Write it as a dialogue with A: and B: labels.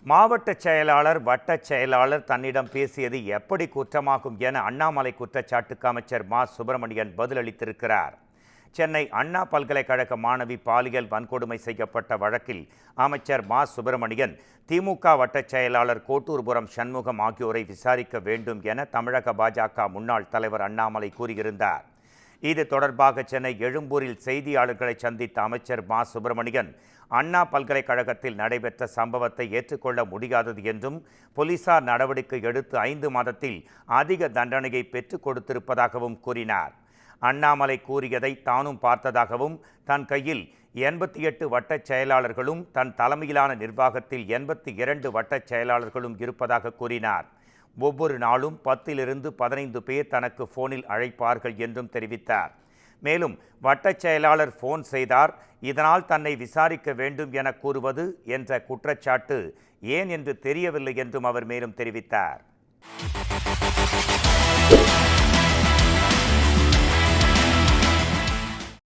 A: மாவட்ட செயலாளர் வட்டச் செயலாளர் தன்னிடம் பேசியது எப்படி குற்றமாகும் என அண்ணாமலை குற்றச்சாட்டுக்கு அமைச்சர் மா சுப்பிரமணியன் பதிலளித்திருக்கிறார். சென்னை அண்ணா பல்கலைக்கழக மாணவி பாலியல் வன்கொடுமை செய்யப்பட்ட வழக்கில் அமைச்சர் மா சுப்பிரமணியன் திமுக வட்டச் செயலாளர் கோட்டூர்புரம் சண்முகம் ஆகியோரை விசாரிக்க வேண்டும் என தமிழக பாஜக முன்னாள் தலைவர் அண்ணாமலை கூறியிருந்தார். இது தொடர்பாக சென்னை எழும்பூரில் செய்தியாளர்களை சந்தித்த அமைச்சர் மா சுப்பிரமணியன் அண்ணா பல்கலைக்கழகத்தில் நடைபெற்ற சம்பவத்தை ஏற்றுக்கொள்ள முடியாதது என்றும் போலீசார் நடவடிக்கை எடுத்து 5 மாதத்தில் அதிக தண்டனையை பெற்றுக் கொடுத்திருப்பதாகவும் கூறினார். அண்ணாமலை கூறியதை தானும் பார்த்ததாகவும் தன் கையில் 88 வட்டச் செயலாளர்களும் தன் தலைமையிலான நிர்வாகத்தில் 82 வட்டச் செயலாளர்களும் இருப்பதாக கூறினார். ஒவ்வொரு நாளும் 10 to 15 பேர் தனக்கு போனில் அழைப்பார்கள் என்றும் தெரிவித்தார். மேலும் வட்டச் செயலாளர் போன் செய்தார், இதனால் தன்னை விசாரிக்க வேண்டும் என கூறுவது என்ற குற்றச்சாட்டு ஏன் என்று தெரியவில்லை என்றும் அவர் மேலும் தெரிவித்தார்.